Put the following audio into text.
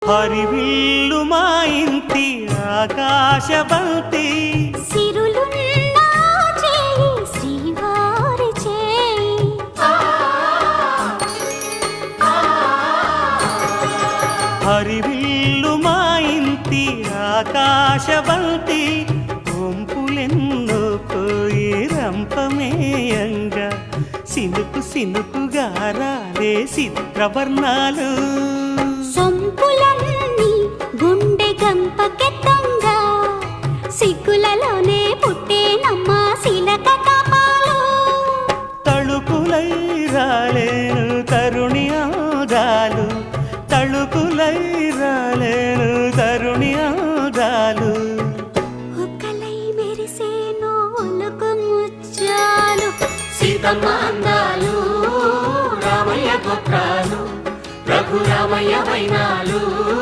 హరివిల్లు మా ఇంటి ఆకాశబంతి సిరులున్న చేయి శ్రీవారి చేయి హరివిల్లు మా ఇంటి ఆకాశబంతి వంపులెన్నో పోయి రంపమేయంగా సినుకు సినుకుగా రాలే చిత్రవర్ణాలు సొంపులన్నీ గుండె గంపకెత్తంగా సిగ్గులలోనే పుట్టేనమ్మ శిలక కపాలు తళుకులై రాలేను తరుణి ఆదాలు తళుకులై రాలేను తరుణి ఆదాలు ఒక్కలై మెరిసేనో ఒలుకు ముచ్చాలు సీతమ్మ అందాలు రామయ్య గోత్రాలు రఘురామయ్య వైనాలు